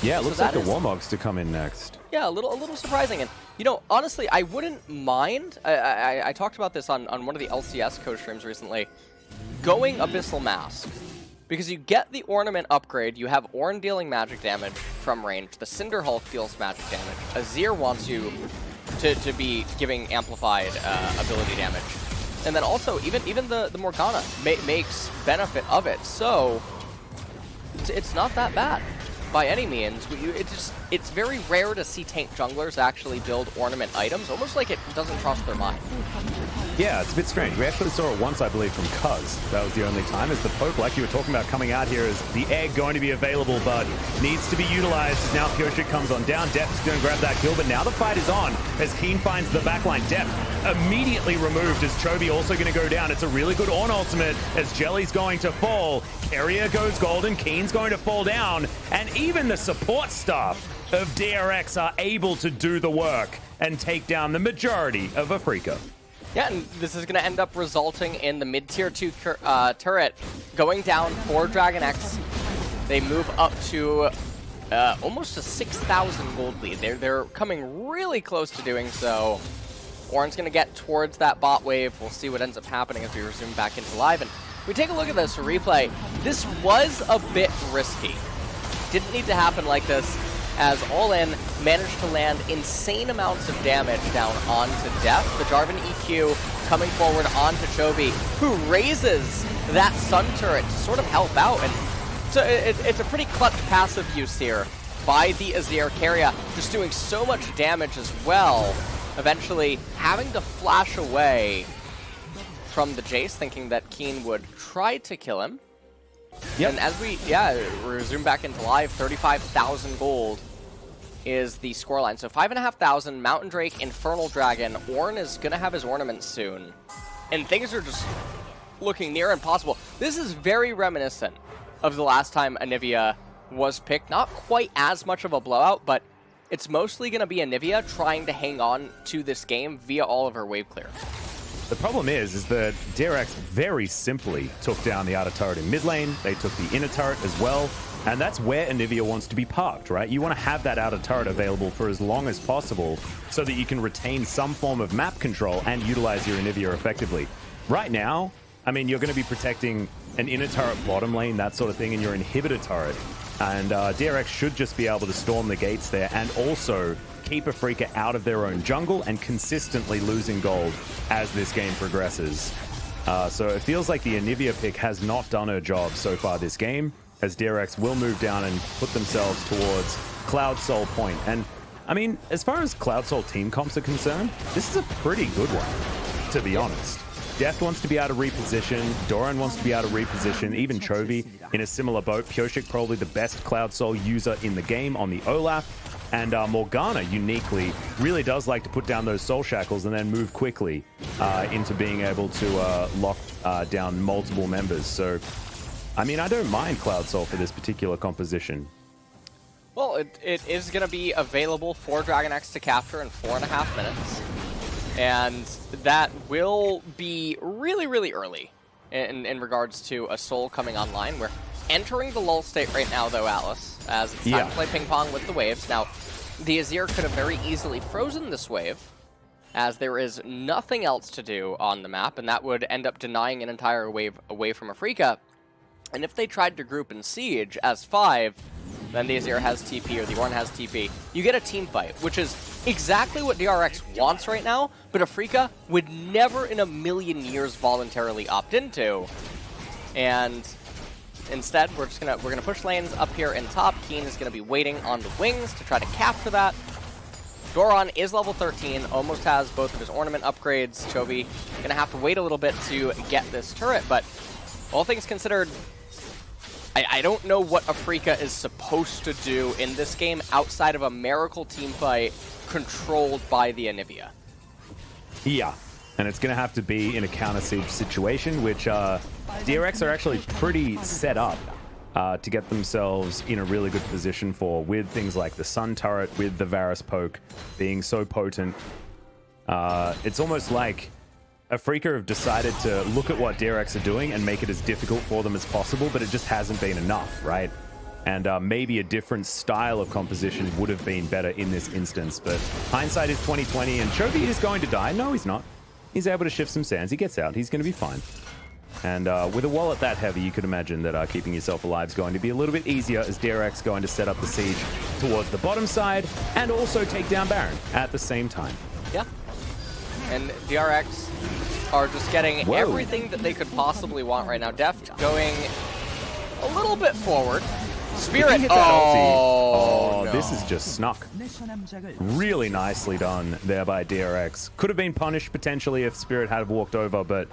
Yeah, it looks like the Warmogs to come in next. Yeah, a little surprising. And, you know, honestly, I wouldn't mind, I talked about this on one of the LCS co-streams recently, going Abyssal Mask. Because you get the ornament upgrade, you have Ornn dealing magic damage from range, the Cinder Hulk deals magic damage, Azir wants you to be giving amplified ability damage. And then also, even the Morgana makes benefit of it, so it's not that bad by any means. It's very rare to see tank junglers actually build ornament items, almost like it doesn't cross their mind. Yeah, it's a bit strange. We actually saw it once, I believe, from Cuz. That was the only time. As the poke, like you were talking about, coming out here, is the egg going to be available, but needs to be utilized. As now Pyoshik comes on down. Deft is going to grab that kill, but now the fight is on as Keen finds the backline. Deft immediately removed as Chovy also going to go down. It's a really good Ornn ultimate as Jelly's going to fall. Carrier goes golden. Keen's going to fall down. And even the support staff of DRX are able to do the work and take down the majority of Afreeca. Yeah, and this is going to end up resulting in the mid-tier 2 turret going down for DragonX. They move up to almost a 6,000 gold lead. They're coming really close to doing so. Ornn's going to get towards that bot wave. We'll see what ends up happening as we resume back into live. And we take a look at this replay. This was a bit risky. Didn't need to happen like this, as All In managed to land insane amounts of damage down onto Deft. The Jarvan EQ coming forward onto Chovy, who raises that Sun turret to sort of help out. And so it's a pretty clutch passive use here by the Azir Keria, just doing so much damage as well. Eventually having to flash away from the Jace, thinking that Keen would try to kill him. Yep. And as we, resume back into live, 35,000 gold is the scoreline. So 5,500, Mountain Drake, Infernal Dragon. Ornn is going to have his ornaments soon. And things are just looking near impossible. This is very reminiscent of the last time Anivia was picked. Not quite as much of a blowout, but it's mostly going to be Anivia trying to hang on to this game via all of her wave clear. The problem is that DRX very simply took down the outer turret in mid lane. They took the inner turret as well. And that's where Anivia wants to be parked, right? You want to have that outer turret available for as long as possible so that you can retain some form of map control and utilize your Anivia effectively. Right now, I mean, you're going to be protecting an inner turret bottom lane, that sort of thing, and your inhibitor turret. And DRX should just be able to storm the gates there and also keep Afreeca out of their own jungle and consistently losing gold as this game progresses. So it feels like the Anivia pick has not done her job so far this game, as DRX will move down and put themselves towards Cloud Soul point. And I mean, as far as Cloud Soul team comps are concerned, this is a pretty good one, to be honest. Deft wants to be able to reposition, Doran wants to be able to reposition, even Chovy in a similar boat. Pyosik probably the best Cloud Soul user in the game on the Olaf. And Morgana, uniquely, really does like to put down those soul shackles and then move quickly into being able to lock down multiple members. So, I mean, I don't mind Cloud Soul for this particular composition. Well, it is going to be available for DragonX to capture in 4.5 minutes. And that will be really, really early in regards to a soul coming online. We're entering the lull state right now, though, Alice, as it's time to play ping pong with the waves. Now, the Azir could have very easily frozen this wave, as there is nothing else to do on the map, and that would end up denying an entire wave away from Afreeca. And if they tried to group and siege as 5, then the Azir has TP or the Ornn has TP, you get a team fight, which is exactly what DRX wants right now, but Afreeca would never in a million years voluntarily opt into. And instead, we're gonna push lanes up here in top. Keen is gonna be waiting on the wings to try to capture that. Doran is level 13, almost has both of his ornament upgrades. Chovy gonna have to wait a little bit to get this turret, but all things considered, I don't know what Afreeca is supposed to do in this game outside of a miracle teamfight controlled by the Anivia. Yeah, and it's going to have to be in a counter-siege situation, which DRX are actually pretty set up to get themselves in a really good position for, with things like the Sun turret, with the Varus poke being so potent. It's almost like Afreeca have decided to look at what DRX are doing and make it as difficult for them as possible, but it just hasn't been enough, right? And maybe a different style of composition would have been better in this instance, but hindsight is 20/20, and Chovy is going to die. No, he's not. He's able to shift some sands. He gets out. He's going to be fine. And with a wallet that heavy, you could imagine that keeping yourself alive is going to be a little bit easier, as DRX going to set up the siege towards the bottom side and also take down Baron at the same time. Yeah. And DRX are just getting everything that they could possibly want right now. Deft going a little bit forward. Spirit. Oh, no. This is just snuck. Really nicely done there by DRX. Could have been punished potentially if Spirit had walked over, but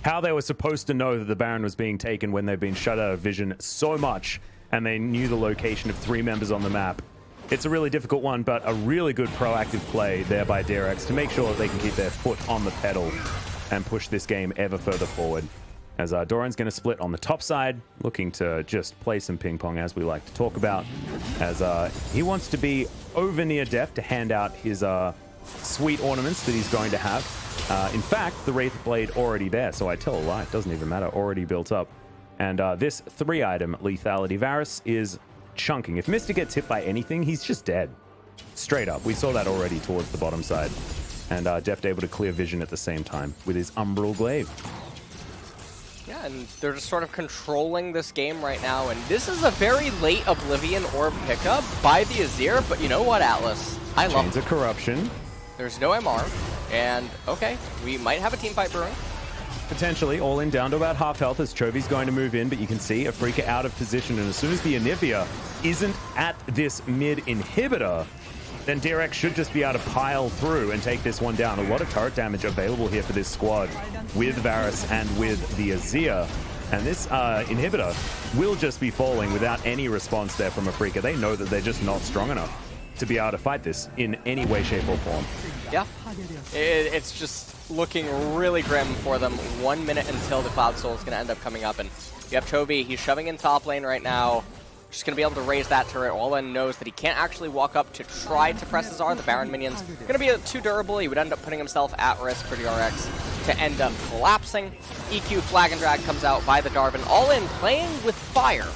how they were supposed to know that the Baron was being taken when they've been shut out of vision so much and they knew the location of 3 members on the map. It's a really difficult one, but a really good proactive play there by DRX to make sure that they can keep their foot on the pedal and push this game ever further forward. As Doran's going to split on the top side, looking to just play some ping pong, as we like to talk about, as he wants to be over near Deft to hand out his sweet ornaments that he's going to have. In fact, the Wraith Blade already there, so I tell a lie, it doesn't even matter, already built up. And this 3-item Lethality Varus is chunking. If Mr. gets hit by anything, he's just dead. Straight up. We saw that already towards the bottom side. And Deft able to clear vision at the same time with his Umbral Glaive. Yeah, and they're just sort of controlling this game right now, and this is a very late Oblivion Orb pickup by the Azir, but you know what, Atlas? I love it. Chains of Corruption. There's no MR, and okay, we might have a team fight brewing. potentially. All in down to about half health as Chovy's going to move in, but you can see Afreeca out of position. And as soon as the Anivia isn't at this mid inhibitor, then DRX should just be able to pile through and take this one down. A lot of turret damage available here for this squad with Varus and with the Azir. And this inhibitor will just be falling without any response there from Afreeca. They know that they're just not strong enough to be able to fight this in any way, shape, or form. Yeah, it's just looking really grim for them. 1 minute until the Cloud Soul is going to end up coming up, and you have Chovy. He's shoving in top lane right now. Just going to be able to raise that turret. All-in knows that he can't actually walk up to try to press his R. The Baron minions going to be too durable. He would end up putting himself at risk for DRX to end up collapsing. EQ Flag and Drag comes out by the Darwin. All-in playing with fire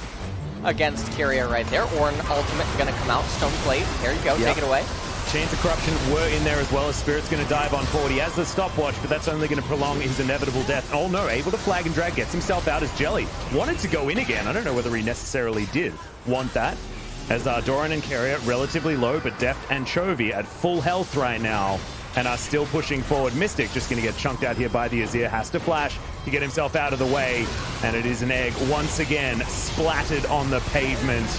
against Kyria right there. Ornn ultimate going to come out. Stone Plate. There you go. Yep. Take it away. Chains of Corruption were in there as well as Spirit's going to dive on forward. He has the stopwatch, but that's only going to prolong his inevitable death. Oh no, able to flag and drag, gets himself out as Jelly. Wanted to go in again. I don't know whether he necessarily did want that. As Doran and Kyria relatively low, but Deft and Chovy at full health right now and are still pushing forward. Mystic just going to get chunked out here by the Azir. Has to flash to get himself out of the way. And it is an egg once again splattered on the pavement.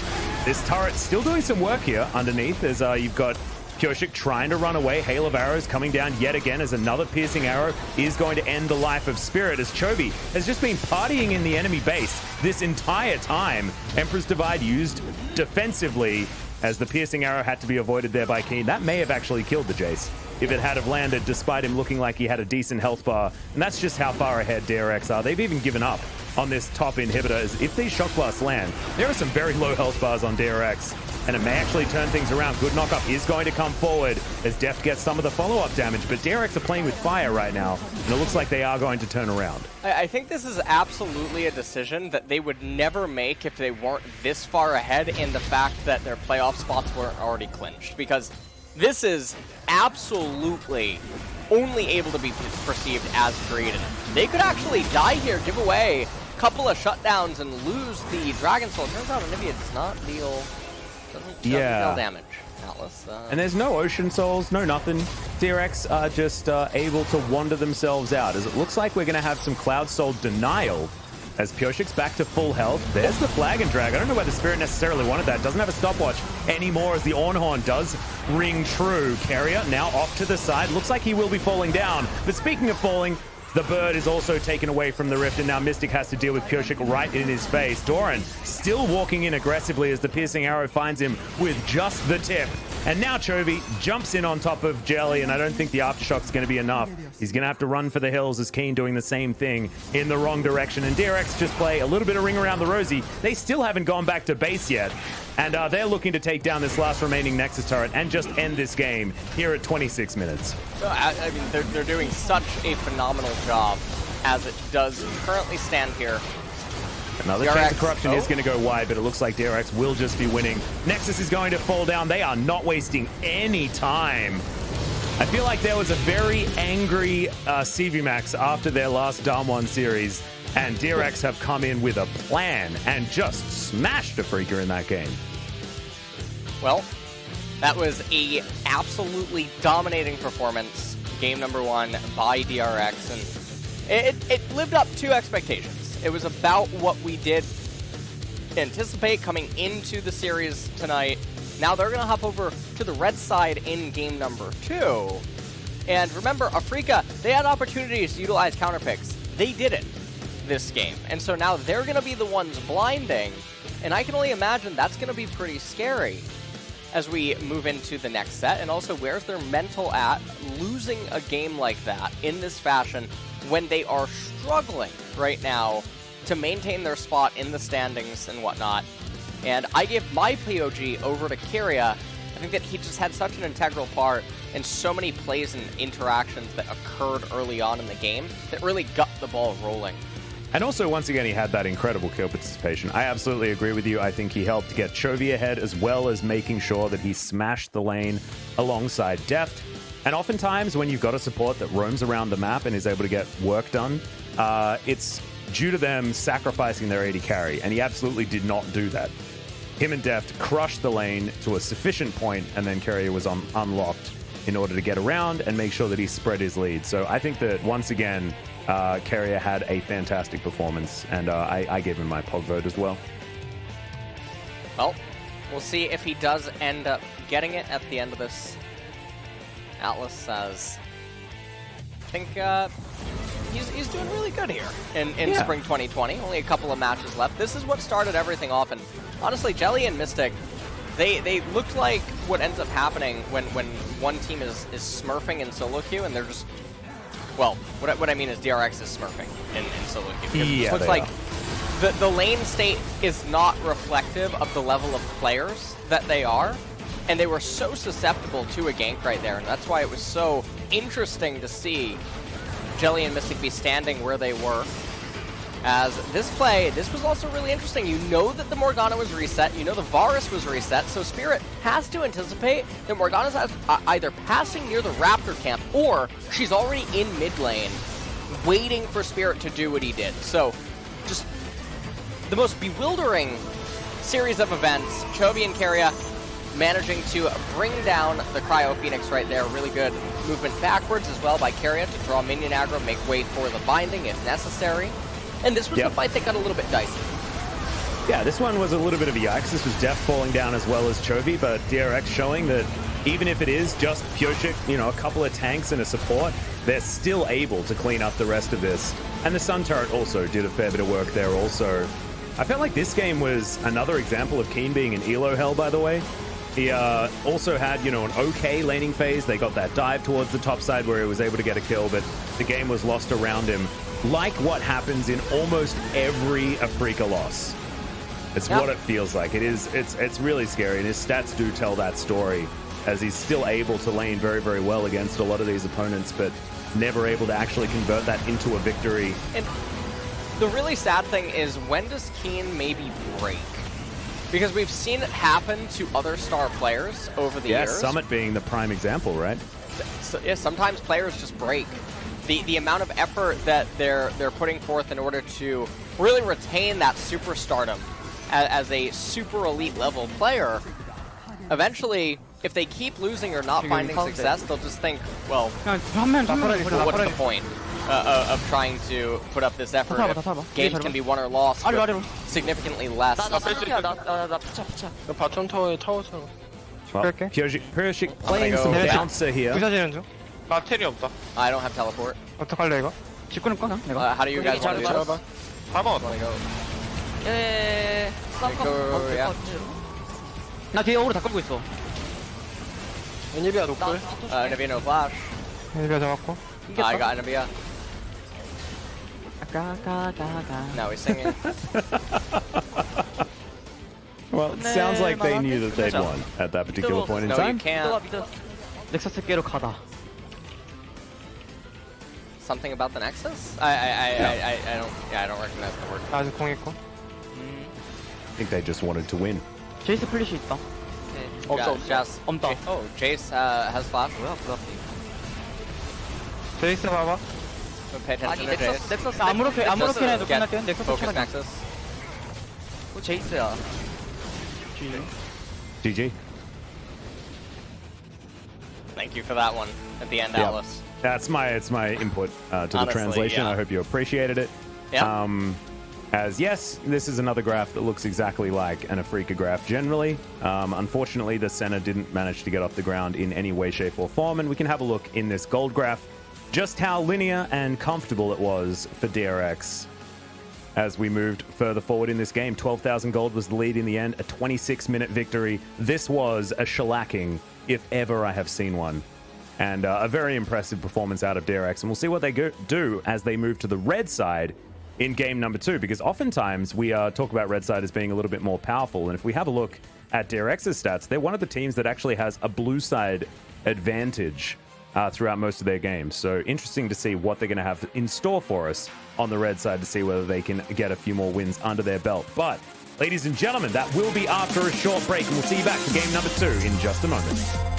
This turret still doing some work here underneath as you've got Pyosik trying to run away. Hail of arrows coming down yet again as another piercing arrow is going to end the life of Spirit as Chovy has just been partying in the enemy base this entire time. Emperor's Divide used defensively as the piercing arrow had to be avoided there by Keen. That may have actually killed the Jace if it had have landed, despite him looking like he had a decent health bar. And that's just how far ahead DRX are. They've even given up on this top inhibitor, as if these shock blasts land, there are some very low health bars on DRX, and it may actually turn things around. Good knockup is going to come forward as Deft gets some of the follow-up damage, but DRX are playing with fire right now, and it looks like they are going to turn around. I think this is absolutely a decision that they would never make if they weren't this far ahead in the fact that their playoff spots weren't already clinched, because this is absolutely only able to be perceived as greed. They could actually die here, give away a couple of shutdowns, and lose the Dragon Soul. Turns out Anivia does not deal, doesn't deal damage. Atlas. And there's no Ocean Souls, no nothing. DRX are just able to wander themselves out, as it looks like we're going to have some Cloud Soul denial as Pyoshik's back to full health. There's the Flag and Drag. I don't know whether Spirit necessarily wanted that. Doesn't have a stopwatch anymore as the Ornhorn does ring true. Carrier now off to the side. Looks like he will be falling down. But speaking of falling, the bird is also taken away from the rift, and now Mystic has to deal with Pyoshik right in his face. Doran still walking in aggressively as the piercing arrow finds him with just the tip. And now Chovy jumps in on top of Jelly, and I don't think the Aftershock's going to be enough. He's going to have to run for the hills as Keen doing the same thing in the wrong direction. And DRX just play a little bit of ring around the rosy. They still haven't gone back to base yet. And they're looking to take down this last remaining Nexus turret and just end this game here at 26 minutes. I mean, they're doing such a phenomenal job as it does currently stand here. Another DRX, chance of corruption is going to go wide, but it looks like DRX will just be winning. Nexus is going to fall down. They are not wasting any time. I feel like there was a very angry CVMAX after their last Damwon series, and DRX have come in with a plan and just smashed Afreeca in that game. Well, that was a absolutely dominating performance, game number 1 by DRX, and it lived up to expectations. It was about what we did anticipate coming into the series tonight. Now they're going to hop over to the red side in game number 2. And remember, Afreeca, they had opportunities to utilize counter picks. They didn't this game. And so now they're going to be the ones blinding. And I can only imagine that's going to be pretty scary as we move into the next set. And also, where's their mental at losing a game like that in this fashion when they are struggling right now to maintain their spot in the standings and whatnot. And I give my POG over to Kyria. I think that he just had such an integral part in so many plays and interactions that occurred early on in the game that really got the ball rolling. And also, once again, he had that incredible kill participation. I absolutely agree with you. I think he helped get Chovy ahead, as well as making sure that he smashed the lane alongside Deft. And oftentimes, when you've got a support that roams around the map and is able to get work done, it's due to them sacrificing their AD carry, and he absolutely did not do that. Him and Deft crushed the lane to a sufficient point, and then Carrier was unlocked in order to get around and make sure that he spread his lead. So I think that once again, Keria had a fantastic performance, and I gave him my POG vote as well. Well, we'll see if he does end up getting it at the end of this. Atlas says, I think he's doing really good here in Spring 2020. Only a couple of matches left. This is what started everything off, and honestly, Jelly and Mystic, they looked like what ends up happening when one team is smurfing in solo queue, and they're just, well, what I mean is DRX is smurfing in solo queue. Because it just looks like the lane state is not reflective of the level of players that they are, and they were so susceptible to a gank right there, and that's why it was so interesting to see Jelly and Mystic be standing where they were. As this was also really interesting. You know that the Morgana was reset, you know the Varus was reset, so Spirit has to anticipate that Morgana's either passing near the Raptor camp, or she's already in mid lane, waiting for Spirit to do what he did. So, just the most bewildering series of events. Chovy and Keria managing to bring down the Cryo Phoenix right there. Really good movement backwards as well by Keria to draw minion aggro, make way for the binding if necessary. And this was the fight that got a little bit dicey. Yeah, this one was a little bit of a yikes. This was Def falling down as well as Chovy, but DRX showing that even if it is just Pyoshik, you know, a couple of tanks and a support, they're still able to clean up the rest of this. And the Sun Turret also did a fair bit of work there also. I felt like this game was another example of Keen being in elo hell, by the way. He also had, you know, an okay laning phase. They got that dive towards the top side where he was able to get a kill, but the game was lost around him. Like what happens in almost every Afreeca loss. It's what it feels like. It's really scary, and his stats do tell that story, as he's still able to lane very, very well against a lot of these opponents, but never able to actually convert that into a victory. And the really sad thing is, when does Keen maybe break? Because we've seen it happen to other star players over the years. Summit being the prime example, right? So, yeah, sometimes players just break. The amount of effort that they're putting forth in order to really retain that superstardom as a super elite level player, eventually, if they keep losing or not finding success, they'll just think, well, what's the point of trying to put up this effort if games can be won or lost with significantly less? Well, Pyoshik playing some bouncer here. 나 텔이 없다. I don't have teleport. 어떡할래 이거? 집 끊을까 그냥 내가? How do you guys want to do this? 다 먹었다. 나 뒤에 오로 다 끌고 있어. 애니비아 노플. Navia no flash. 애니비아 잡았고. I got Navia. Now he's singing. Well, it sounds like they knew that they'd won at that particular point in No, time. you can't. 넥서스 깨로 가다. Something about the Nexus? I don't recognize the word. 나 아직 공 있고. I think they just wanted to win. 제이스 플래시 있다. 없어. Jace. 없다. Oh, Jace has flash. 뭐야 부럽지. 제이스 봐봐. Pay attention to Jace. 넥서스 아무렇게 해도 끝날게. 넥서스 Focus 차라리. Nexus. 제이스야. GG. Thank you for that one at the end, Yeah. Alice. It's my input to the Honestly, translation. yeah. I hope you appreciated it. Yeah. As yes, this is another graph that looks exactly like an Afreeca graph generally. Unfortunately, the center didn't manage to get off the ground in any way, shape, or form, and we can have a look in this gold graph just how linear and comfortable it was for DRX as we moved further forward in this game. 12,000 gold was the lead in the end, a 26-minute victory. This was a shellacking, if ever I have seen one. And a very impressive performance out of DRX. And we'll see what they do as they move to the red side in game number 2, because oftentimes we talk about red side as being a little bit more powerful. And if we have a look at DRX's stats, they're one of the teams that actually has a blue side advantage throughout most of their games. So interesting to see what they're going to have in store for us on the red side to see whether they can get a few more wins under their belt. But, ladies and gentlemen, that will be after a short break, and we'll see you back for game number 2 in just a moment.